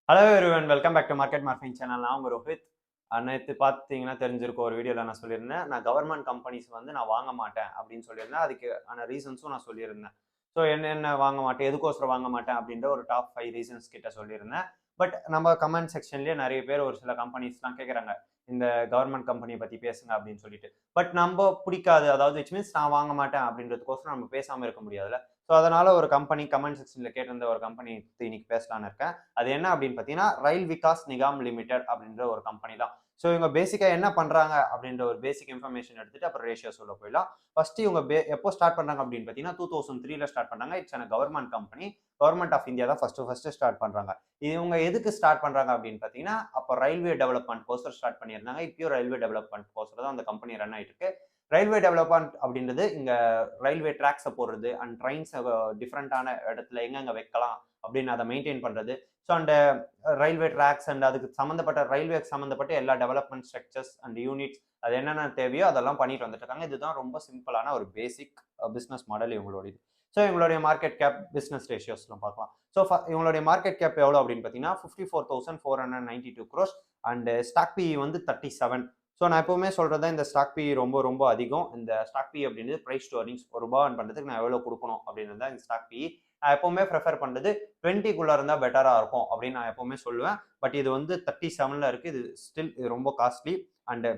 Hello everyone, welcome back to market marking channel. நான் உங்க ரோஹித். நேத்து பார்த்தீங்கன்னா தெரிஞ்சிருக்கும், ஒரு வீடியோல நான் சொல்லியிருந்தேன். நான் கவர்மெண்ட் கம்பெனிஸ் வந்து நான் வாங்க மாட்டேன் அப்படின்னு சொல்லியிருந்தேன். அதுக்கான ரீசன்ஸும் நான் சொல்லியிருந்தேன். ஸோ என்னென்ன வாங்க மாட்டேன், எதுக்கோசரம் வாங்க மாட்டேன் அப்படின்ற ஒரு டாப் 5 ரீசன்ஸ் கிட்ட சொல்லியிருந்தேன். பட் நம்ம கமெண்ட் செக்ஷன்லயே நிறைய பேர் ஒரு சில கம்பெனிஸ்லாம் கேட்குறாங்க, இந்த கவர்மெண்ட் கம்பெனியை பத்தி பேசுங்க அப்படின்னு சொல்லிட்டு. பட் நம்ம பிடிக்காது, அதாவது விச் மீன்ஸ் நான் வாங்க மாட்டேன் அப்படின்றதுக்கோசரம் நம்ம பேசாம இருக்க முடியாதுல்ல. ஸோ அதனால ஒரு கம்பெனி கமெண்ட் செக்ஷன்ல கேட்டிருந்த ஒரு கம்பெனி இன்னைக்கு பேசலான்னு இருக்கேன். அது என்ன அப்படின்னு பார்த்தீங்கன்னா, ரயில் விகாஸ் நிகாம் லிமிடெட் அப்படின்ற ஒரு கம்பெனி தான். ஸோ இவங்க பேசிக்கா என்ன பண்றாங்க அப்படின்ற ஒரு பேசிக் இன்ஃபர்மேஷன் எடுத்துட்டு அப்புறம் ரேஷியோஸ் உள்ள போயிடலாம். ஃபர்ஸ்ட் இவங்க எப்போ ஸ்டார்ட் பண்றாங்க அப்படின்னு பார்த்தீங்கன்னா, 2003ல ஸ்டார்ட் பண்ணாங்க. It's a government company. Government of India தான் ஃபர்ஸ்ட் ஸ்டார்ட் பண்றாங்க. இவங்க எதுக்கு ஸ்டார்ட் பண்றாங்க அப்படின்னு பார்த்தீங்கன்னா, அப்போ ரயில்வே டெவலப்மெண்ட் கோசரம் ஸ்டார்ட் பண்ணியிருந்தாங்க. இப்பயும் ரயில்வே டெவலப்மெண்ட் கோசரம் தான் அந்த கம்பெனி ரன் ஆயிட்டு இருக்கு. ரயில்வே டெவலப்மெண்ட் அப்படின்றது இங்க ரயில்வே ட்ராக்ஸை போடுறது அண்ட் ட்ரெயின்ஸை டிஃப்ரெண்டான இடத்துல எங்கெங்க வைக்கலாம் அப்படின்னு அதை மெயின்டைன் பண்றது. ஸோ அந்த ரயில்வே ட்ராக்ஸ் அண்ட் அதுக்கு சம்மந்தப்பட்ட ரயில்வே சம்மந்தப்பட்ட எல்லா டெவலப்மெண்ட் ஸ்ட்ரக்சர்ஸ் அண்ட் யூனிட்ஸ் அது என்னென்ன தேவையோ அதெல்லாம் பண்ணிட்டு வந்துட்டு இருக்காங்க. இதுதான் ரொம்ப சிம்பிளான ஒரு பேசிக் பிஸ்னஸ் மாடல் இவங்களுடைய. ஸோ இவங்களுடைய மார்க்கெட் கேப் பிஸ்னஸ் ரேஷியோஸ்லாம் பார்க்கலாம். ஸோ இவங்களுடைய மார்க்கெட் கேப் எவ்வளோ அப்படின்னு பார்த்தீங்கன்னா 54,492 crores அண்ட் ஸ்டாக் பி வந்து 37. ஸோ நான் எப்பவுமே சொல்றது இந்த ஸ்டாக் பி ரொம்ப ரொம்ப அதிகம். இந்த ஸ்டாக் பி அப்படின்றது பிரைஸ் டு earnings. ₹1 பண்றதுக்கு நான் எவ்வளோ கொடுக்கணும் அப்படின்றது தான் இந்த ஸ்டாக் பி. நான் எப்பவுமே ப்ரிஃபர் பண்றது 20க்குள்ள இருந்தா பெட்டரா இருக்கும் அப்படின்னு நான் எப்பவுமே சொல்லுவேன். பட் இது வந்து 37ல இருக்கு. இது ஸ்டில் இது ரொம்ப costly. And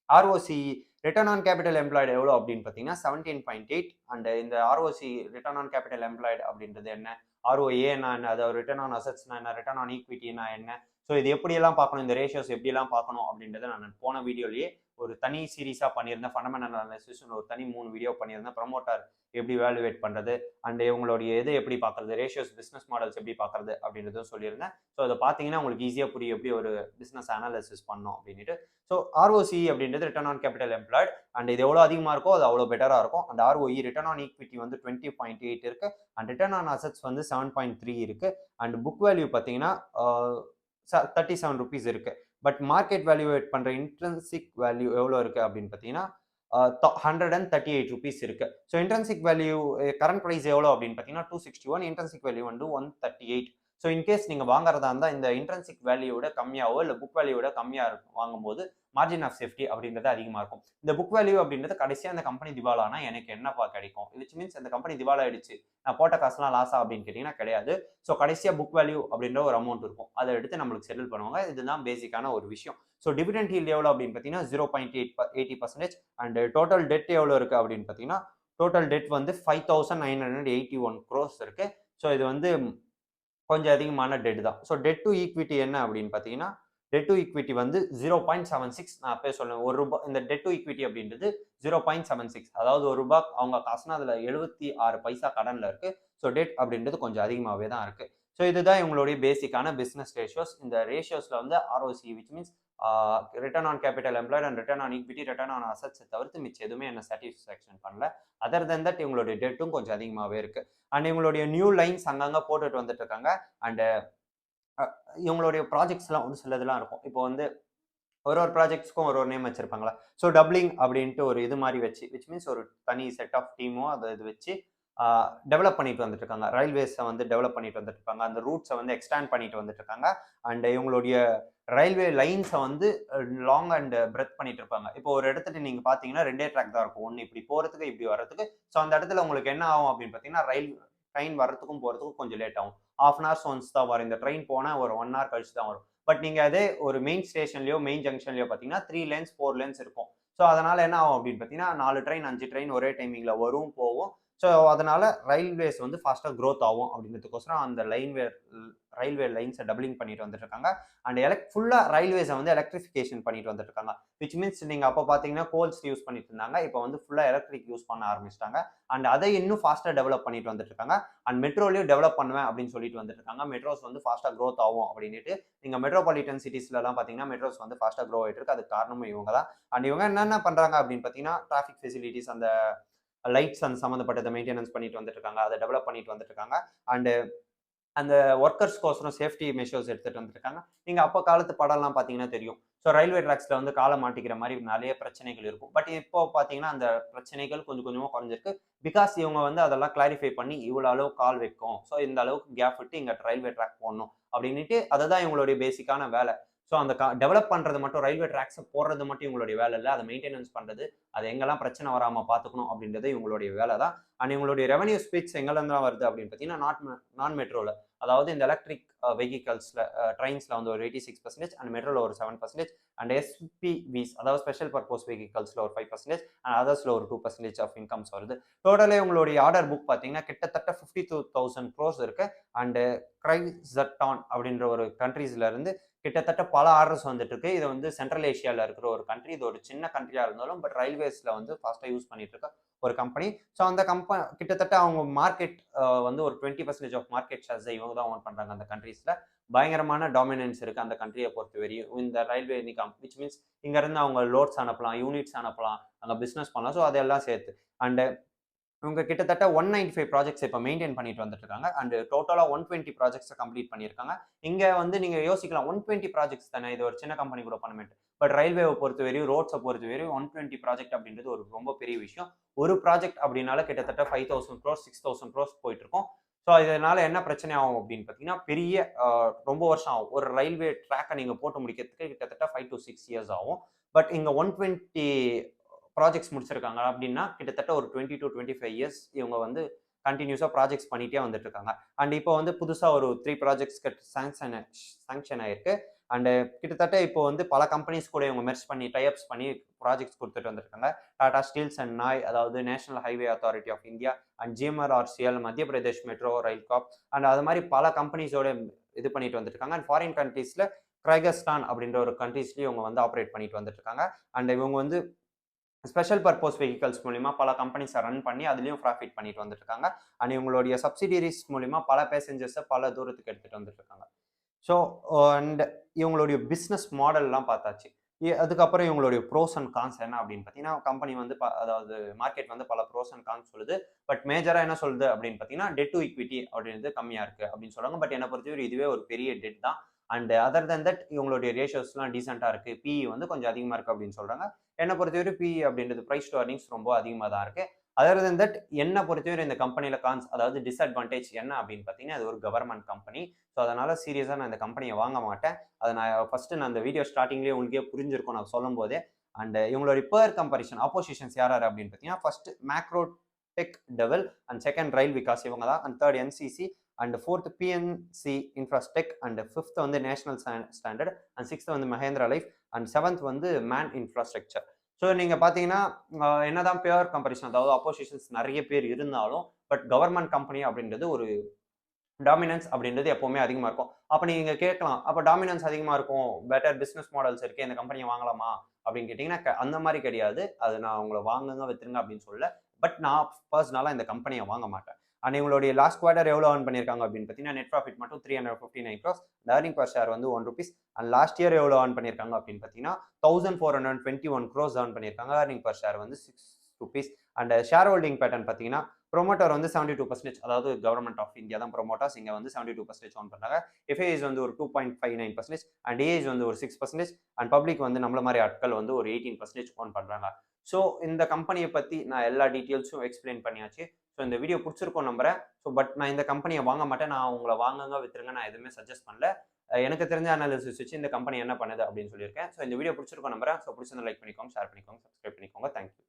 ROC return on capital employed எவ்வளோ அப்படின்னு பார்த்தீங்கன்னா 17.8. அண்ட் இந்த ROC return on capital employed அப்படின்றது என்ன, ஆர்ஓஏனா என்ன, அதாவது ரிட்டர்ன் ஆன் அசட்ஸ்னா என்ன, ரிட்டர்ன் ஆன் ஈக்விட்டினா என்ன, ஸோ இது எப்படியெல்லாம் பார்க்கணும், இந்த ரேஷியோஸ் எப்படியெல்லாம் பார்க்கணும் அப்படின்றத நான் போன வீடியோலயே ஒரு தனி சீரீஸாக பண்ணியிருந்தேன். ஃபண்டமெண்டல் அனாலிசிஸ் ஒரு தனி 3 வீடியோ பண்ணியிருந்தேன். ப்ரமோட்டர் எப்படி வேல்யூவேட் பண்ணுறது அண்ட் இவங்களுடைய இது எப்படி பார்க்கறது, ரேஷியோஸ் பிஸ்னஸ் மாடல்ஸ் எப்படி பார்க்கறது அப்படின்றதும் சொல்லியிருந்தேன். ஸோ அதை பார்த்தீங்கன்னா உங்களுக்கு ஈஸியாக புரியும் எப்படி ஒரு பிஸ்னஸ் அனாலிசிஸ் பண்ணணும் அப்படின்ட்டு. ஸோ ஆர்ஓசி அப்படின்றது return on capital employed and இது எவ்வளோ அதிகமாக இருக்கோ அது அவ்வளோ பெட்டராக இருக்கும். And ROE return on equity வந்து 20.8 இருக்கு. அண்ட் ரிட்டர்ன் ஆன் அசட்ஸ் வந்து 7.3 இருக்கு. அண்ட் புக் வேல்யூ பார்த்தீங்கன்னா ₹37 இருக்கு. பட் மார்க்கெட் வேல்யூவேட் பண்ற இன்ட்ரின்சிக் வேல்யூ எவ்வளோ இருக்கு அப்படின்னு பார்த்தீங்கன்னா ₹138 இருக்கு. So intrinsic value current price எவ்வளோ அப்படின்னு பார்த்தீங்கன்னா 261. இன்ட்ரின்சிக் வேல்யூ வந்து 138. ஸோ இன்கேஸ் நீங்க வாங்குறதா இருந்தா இந்த இன்ட்ரின்சிக் வேல்யூவோட கம்மியாவோ இல்ல புக் வேல்யூவோட கம்மியா இருக்கும் வாங்கும்போது மார்ஜின் ஆஃப் சேஃப்டி அப்படின்றது அதிகமா இருக்கும். இந்த புக் வேல்யூ அப்படின்றது கடைசியா அந்த கம்பெனி திவாலானா எனக்கு என்னப்பா கிடைக்கும், விச் மீன்ஸ் அந்த கம்பெனி திவாலா ஆயிடுச்சு, நான் போட்ட காசுலாம் லாஸா அப்படின்னு கேட்டீங்கன்னா கிடையாது. ஸோ கடைசியா புக் வேல்யூ அப்படின்ற ஒரு அமௌண்ட் இருக்கும், அதை எடுத்து நம்மளுக்கு செட்டில் பண்ணுவாங்க. இதுதான் பேசிக்கான ஒரு விஷயம். ஸோ டிவிடெண்ட் ஈல்ட் எவ்வளோ அப்படின்னு பார்த்தீங்கன்னா 0.80%. அண்ட் டோட்டல் டெட் எவ்வளோ இருக்கு அப்படின்னு பார்த்தீங்கன்னா டோட்டல் டெட் வந்து 5,981 crores இருக்கு. ஸோ இது வந்து கொஞ்சம் அதிகமான டெட் தான். ஸோ டெட் டு ஈக்விட்டி என்ன அப்படின்னு பார்த்தீங்கன்னா, டெட் டு ஈக்விட்டி வந்து 0.76. நான் அப்பயே சொன்னேன். ₹1 இந்த டெட் டு ஈக்விட்டி அப்படின்றது 0.76. அதாவது ₹1 அவங்க காசுனா அதில 76 பைசா கடன்ல இருக்கு. ஸோ டெட் அப்படின்றது கொஞ்சம் அதிகமாவே தான் இருக்கு. ஸோ இதுதான் இவங்களுடைய பேசிக்கான பிசினஸ் ரேஷியோஸ். இந்த ரேஷியோஸ்ல வந்து ROC which means return on capital employed and return on equity, return on assets தவிர்த்து மிச்சம் எதுவுமே என்ன சாட்டிஸ்ஃபேக்ஷன் பண்ணல. அதர் தென் தட் இவங்களுடைய டெட்டும் கொஞ்சம் அதிகமாவே இருக்கு. அண்ட் இவங்களுடைய நியூ லைன்ஸ் அங்கங்க போட்டுட்டு வந்துட்டு இருக்காங்க. அண்ட் இவங்களுடைய ப்ராஜெக்ட்ஸ்லாம் வந்து சிலதெல்லாம் இருக்கும். இப்போ வந்து ஒரு ஒரு ப்ராஜெக்ட்ஸ்க்கும் ஒரு ஒரு நேம் வச்சிருப்பாங்களா. ஸோ டப்ளிங் அப்படின்ட்டு ஒரு இது மாதிரி வச்சு விச் மீன்ஸ் ஒரு தனி செட் ஆஃப் டீமோ அதை இது வச்சு டெவலப் பண்ணிட்டு வந்துட்டு இருக்காங்க. ரயில்வேஸை வந்து டெவலப் பண்ணிட்டு வந்துட்டு இருக்காங்க. அந்த ரூட்ஸை வந்து எக்ஸ்டாண்ட் பண்ணிட்டு வந்துட்டு இருக்காங்க. அண்ட் இவங்களுடைய ரயில்வே லைன்ஸை வந்து லாங் அண்ட் பிரெத் பண்ணிட்டு இருப்பாங்க. இப்போ ஒரு இடத்துல நீங்க பாத்தீங்கன்னா 2 ட்ராக் தான் இருக்கும். ஒன்னு இப்படி போறதுக்கு இப்படி வர்றதுக்கு. ஸோ அந்த இடத்துல உங்களுக்கு என்ன ஆகும் அப்படின்னு பாத்தீங்கன்னா ட்ரெயின் வர்றதுக்கும் போறதுக்கும் கொஞ்சம் லேட் ஆகும். ½ hours ஒன்ஸ் தான் வரும். இந்த ட்ரெயின் போனா ஒரு 1 hour கழிச்சு தான் வரும். பட் நீங்க அதே ஒரு மெயின் ஸ்டேஷன்லயோ மெயின் ஜங்ஷன்லயோ பாத்தீங்கன்னா 3 லேன்ஸ் 4 லேன்ஸ் இருக்கும். ஸோ அதனால என்ன ஆகும் அப்படின்னு பாத்தீங்கன்னா 4 ட்ரெயின் 5 ட்ரெயின் ஒரே டைமிங்ல வரும் போகும். ஸோ அதனால ரயில்வேஸ் வந்து ஃபாஸ்டா க்ரோத் ஆகும் அப்படின்றதுக்கோசரம் அந்த ரயில்வே லைன்ஸை டபுளிங் பண்ணிட்டு வந்துட்டு இருக்காங்க. அண்ட் ஃபுல்லா ரயில்வேஸை வந்து எலக்ட்ரிஃபிகேஷன் பண்ணிட்டு வந்துட்டு இருக்காங்க. விச் மீன்ஸ் நீங்க அப்போ பாத்தீங்கன்னா கோல்ஸ் யூஸ் பண்ணிட்டு இருந்தாங்க. இப்போ வந்து ஃபுல்லா எலக்ட்ரிக் யூஸ் பண்ண ஆரம்பிச்சிட்டாங்க. அண்ட் அதை இன்னும் ஃபாஸ்டா டெவலப் பண்ணிட்டு வந்துட்டு இருக்காங்க. அண்ட் மெட்ரோலையும் டெவலப் பண்ணுவேன் அப்படின்னு சொல்லிட்டு வந்துட்டு இருக்காங்க. மெட்ரோஸ் வந்து ஃபாஸ்டா க்ரோத் ஆகும் அப்படின்ட்டு. நீங்க மெட்ரோபாலிட்டன் சிட்டிஸ்ல எல்லாம் பாத்தீங்கன்னா மெட்ரோஸ் வந்து ஃபாஸ்டா க்ரோ ஆயிட்டு இருக்கு. அதுக்கு காரணமும் இவங்க தான். அண்ட் இவங்க என்னென்ன பண்றாங்க அப்படின்னு பாத்தீங்கன்னா டிராஃபிக் ஃபெசிலிட்டிஸ், அந்த லைட்ஸ் அந்த சம்மந்தப்பட்டதை மெயின்டெனன்ஸ் பண்ணிட்டு வந்துட்டு இருக்காங்க. அதை டெவலப் பண்ணிட்டு வந்துட்டு இருக்காங்க. அண்ட் அந்த ஒர்க்கர்ஸ்க்கோசரம் சேஃப்டி மெஷர்ஸ் எடுத்துட்டு வந்துருக்காங்க. நீங்க அப்ப காலத்து படம்லாம் பார்த்தீங்கன்னா தெரியும். ஸோ ரயில்வே ட்ராக்ஸ்ல வந்து கால மாட்டிக்கிற மாரி நெறைய பிரச்சனைகள் இருக்கும். பட் இப்போ பார்த்தீங்கன்னா, அந்த பிரச்சனைகள் கொஞ்சம் கொஞ்சமா குறைஞ்சிருக்கு. பிகாஸ் இவங்க வந்து அதெல்லாம் கிளாரிஃபை பண்ணி இவ்வளோ அளவு கால் வைக்கும். ஸோ இந்த அளவுக்கு கேப் விட்டு இங்க ரயில்வே ட்ராக் போடணும். அப்படின்னுட்டு அதுதான் இவங்களுடைய பேசிக்கான வேலை. ஸோ அந்த டெவலப் பண்றது மட்டும் ரயில்வே ட்ராக்ஸ போடுறது மட்டும் இவங்களுடைய வேலை இல்ல. அத மெயின்டெனன்ஸ் பண்றது, அது எங்கெல்லாம் பிரச்சனை வராம பார்த்துக்கணும் அப்படின்றது இவங்களுடைய வேலை தான். அண்ட் இவங்களுடைய ரெவென்யூ ஸ்பீட்ஸ் எங்கெல்லாம் வருது அப்படின்னு பார்த்தீங்கன்னா, நான் மெட்ரோல. அதாவது இந்த எலக்ட்ரிக் வெஹிக்கல்ஸ்ல ட்ரெயின்ஸ்ல வந்து ஒரு 86% அண்ட் மெட்ரோல ஒரு 7% அண்ட் எஸ்பிவிஸ் அதாவது ஸ்பெஷல் பர்பஸ் வெஹிக்கல்ஸ்ல ஒரு 5% அண்ட் அதர்ஸ்ல ஒரு 2% ஆஃப் இன்கம்ஸ் வருது. டோட்டலே உங்களுடைய ஆர்டர் புக் பார்த்தீங்கன்னா கிட்டத்தட்ட 52,000 க்ரோஸ் இருக்கு. அண்ட் கிரைசட்டான் அப்படின்ற ஒரு கண்ட்ரீஸ்ல இருந்து கிட்டத்தட்ட பல ஆர்டர்ஸ் வந்துட்டு இருக்கு. இது வந்து சென்ட்ரல் ஏஷியால இருக்கிற ஒரு கண்ட்ரி. இது ஒரு சின்ன கண்ட்ரியா இருந்தாலும் பட் ரயில்வேஸ்ல வந்து ஃபாஸ்டா யூஸ் பண்ணிட்டு இருக்க ஒரு கம்பெனி. ஸோ அந்த கிட்டத்தட்ட அவங்க மார்க்கெட் வந்து ஒரு 20% ஆஃப் மார்க்கெட் ஷேர்ஸ் இவங்க தான் ஓன் பண்றாங்க அந்த கண்ட்ரீஸ்ல. பயங்கரமான டாமினன்ஸ் இருக்கு அந்த கண்ட்ரியை பொறுத்த வரையும். இந்த ரயில்வே நிகாம் விச் மீன்ஸ் இங்க இருந்து அவங்க லோட்ஸ் அனுப்பலாம், யூனிட்ஸ் அனுப்பலாம், அங்க பிசினஸ் பண்ணலாம். ஸோ அதெல்லாம் சேர்த்து அண்ட் இவங்க கிட்டத்தட்ட 195 ப்ராஜெக்ட்ஸ் இப்போ மெயின்டைன் பண்ணிட்டு வந்துட்டு இருக்காங்க. அண்ட் டோட்டலா 120 ப்ராஜெக்ட்ஸ் கம்ப்ளீட் பண்ணியிருக்காங்க. இங்க வந்து நீங்க யோசிக்கலாம் 120 ப்ராஜெக்ட்ஸ் தானே, இது ஒரு சின்ன கம்பெனி கூட பண்ண மாட்டேன். பட் ரயில்வேவை பொறுத்த வரையும், ரோட்ஸை பொறுத்த வரையும் 120 ப்ராஜெக்ட் அப்படின்றது ஒரு ரொம்ப பெரிய விஷயம். ஒரு ப்ராஜெக்ட் அப்படின்னால கிட்டத்தட்ட 5,000 க்ரோஸ் 6,000 க்ரோஸ் போயிட்டு இருக்கும். ஸோ இதனால என்ன பிரச்சனை ஆகும் அப்படின்னு பார்த்தீங்கன்னா, பெரிய ரொம்ப வருஷம் ஆகும். ஒரு ரயில்வே ட்ராக்கை நீங்க போட்டு முடிக்கிறதுக்கு கிட்டத்தட்ட 5 to 6 இயர்ஸ் ஆகும். பட் இங்க 120 ப்ராஜெக்ட்ஸ் முடிச்சிருக்காங்க அப்படின்னா கிட்டத்தட்ட ஒரு 20 to 25 இயர்ஸ் இவங்க வந்து கண்டினியூஸா ப்ராஜெக்ட்ஸ் பண்ணிட்டே வந்துட்டு இருக்காங்க. அண்ட் இப்போ வந்து புதுசா ஒரு 3 ப்ராஜெக்ட்ஸ் சாங்ஷன் ஆயிருக்கு. அண்ட் கிட்டத்தட்ட இப்போ வந்து பல கம்பெனிஸ் கூட இவங்க மெர்ஜ் பண்ணி டைப்ஸ் பண்ணி ப்ராஜெக்ட்ஸ் கொடுத்துட்டு வந்திருக்காங்க. டாடா ஸ்டீல்ஸ் அண்ட் நாய் அதாவது national highway authority of India and GMRRCL Madhya Pradesh metro rail corp and அது மாதிரி பல கம்பெனிஸோட இது பண்ணிட்டு வந்துருக்காங்க. அண்ட் ஃபாரின் கண்ட்ரீஸ்ல கிரைகஸ்தான் அப்படின்ற ஒரு கண்ட்ரீஸ்லயும் இவங்க வந்து ஆப்ரேட் பண்ணிட்டு வந்துட்டு இருக்காங்க. அண்ட் இவங்க வந்து ஸ்பெஷல் பர்பஸ் வெஹிக்கல்ஸ் மூலியமா பல கம்பெனிஸை ரன் பண்ணி அதுலயும் ப்ராஃபிட் பண்ணிட்டு வந்துட்டு இருக்காங்க. அண்ட் இவங்களுடைய சப்சிடியரிஸ் மூலியமா பல பேசஞ்சர்ஸை பல தூரத்துக்கு எடுத்துட்டு வந்துட்டு இருக்காங்க. ஸோ அண்ட் இவங்களுடைய பிஸ்னஸ் மாடல்லாம் பார்த்தாச்சு. அதுக்கப்புறம் இவங்களுடைய ப்ரோஸ் அண்ட் கான்ஸ் என்ன அப்படின்னு பார்த்தீங்கன்னா, கம்பெனி வந்து அதாவது மார்க்கெட் வந்து பல ப்ரோஸ் அண்ட் கான்ஸ் சொல்லுது. பட் மேஜராக என்ன சொல்லுது அப்படின்னு பார்த்தீங்கன்னா, டெட் டு ஈக்விட்டி அப்படின்றது கம்மியாக இருக்கு அப்படின்னு சொல்றாங்க. பட் என்னை பொறுத்தவரை இதுவே ஒரு பெரிய டெட் தான். அண்ட் அதர் தென் தட் இவங்களுடைய ரேஷியோஸ்லாம் டீசெண்டாக இருக்கு. பிஇ வந்து கொஞ்சம் அதிகமாக இருக்கு அப்படின்னு சொல்றாங்க. என்னை பொறுத்தவரை பிஇ அப்படின்றது பிரைஸ் டு அர்னிங்ஸ் ரொம்ப அதிகமாக தான் இருக்கு. அதர் தென் தட் என்ன பொறுத்தவரை இந்த கம்பெனியில கான்ஸ் அதாவது டிஸ்அட்வான்டேஜ் என்ன அப்படின்னு பார்த்தீங்கன்னா, அது ஒரு கவர்மெண்ட் கம்பெனி. ஸோ அதனால சீரியஸாக நான் இந்த கம்பெனியை வாங்க மாட்டேன். அதை நான் அந்த வீடியோ ஸ்டார்டிங்லேயே உங்களுக்கே புரிஞ்சிருக்கும் நான் சொல்லும் போதே. அண்ட் இவங்களுடைய பேர் கம்பரிஷன் ஆப்போசிஷன்ஸ் யார் யார் அப்படின்னு பார்த்தீங்கன்னா, first macro tech devel and second rail Vikas இவங்க தான். And third NCC and fourth PNC infratech and fifth வந்து நேஷனல் ஸ்டாண்டர்ட் அண்ட் சிக்ஸ்த் வந்து மஹேந்திரா லைஃப் அண்ட் செவன்த் வந்து மேன் இன்ஃப்ராஸ்ட்ரக்சர். ஸோ நீங்க பார்த்தீங்கன்னா, என்னதான் பியூர் கம்பரிஷன் அதாவது அப்போசிஷன்ஸ் நிறைய பேர் இருந்தாலும் பட் கவர்மெண்ட் கம்பெனி அப்படின்றது ஒரு டாமினன்ஸ் அப்படின்றது எப்பவுமே அதிகமா இருக்கும். அப்ப நீங்க கேட்கலாம், அப்ப டாமினன்ஸ் அதிகமா இருக்கும், பெட்டர் பிசினஸ் மாடல்ஸ் இருக்கு, இந்த கம்பெனியை வாங்கலாமா அப்படின்னு கேட்டீங்கன்னா, அந்த மாதிரி கிடையாது. அது நான் உங்களை வாங்குங்க வித்துருங்க அப்படின்னு சொல்லல. பட் நான் பர்சனலா இந்த கம்பெனியை வாங்க மாட்டேன். அண்ட் இவங்களுடைய லாஸ்ட் குவார்டர் எவ்வளோ ஏர்ன் பண்ணியிருக்காங்க அப்படின்னு பார்த்தீங்கன்னா, நெட் ப்ராஃபிட் மட்டும் 359 crores, ஏர்னிங் பர் ஷேர் வந்து 1 rupees. அண்ட் லாஸ்ட் இயர் எவ்வளோ ஏர்ன் பண்ணியிருக்காங்க அப்படின்னு பார்த்தீங்கன்னா, 1421 crores ஏர்ன் பண்ணியிருக்காங்க. ஏர்னிங் பர் ஷேர் வந்து 6 rupees. And share holding pattern பார்த்தீங்கன்னா, ப்ரொமோட்டர் வந்து 72%, அதாவது கவர்மெண்ட் ஆஃப் இந்தியா தான் ப்ரொமோட்டர்ஸ் இங்க வந்து 72% ஓன் பண்றாங்க. எஃப்ஐஸ் வந்து ஒரு 2.59% அண்ட் ஏஎஸ் வந்து ஒரு 6% அண்ட் பப்ளிக் வந்து நம்மள மாதிரி ஆட்கள் வந்து ஒரு 18% ஓன் பண்றாங்க. ஸோ இந்த கம்பெனியை பத்தி நான் எல்லா டீட்டெயில்ஸும் எக்ஸ்பிளைன் பண்ணியாச்சு. ஸோ இந்த வீடியோ பிடிச்சிருக்கும் நம்புறேன். ஸோ பட் நான் இந்த கம்பெனியை வாங்க மாட்டேன். நான் உங்களை வாங்குங்க வித்துருங்க நான் எதுவுமே சஜஸ்ட் பண்ணல. எனக்கு தெரிஞ்ச அனாலிசிஸ் வச்சு இந்த கம்பெனி என்ன பண்ணுது அப்படின்னு சொல்லியிருக்கேன். ஸோ இந்த வீடியோ பிடிச்சிருக்கும் நம்புறேன். ஸோ பிடிச்சிருந்தா லைக் பண்ணிக்கோங்க, ஷேர் பண்ணிக்கோங்க, சப்ஸ்கிரைப் பண்ணிக்கோங்க. தேங்க்யூ.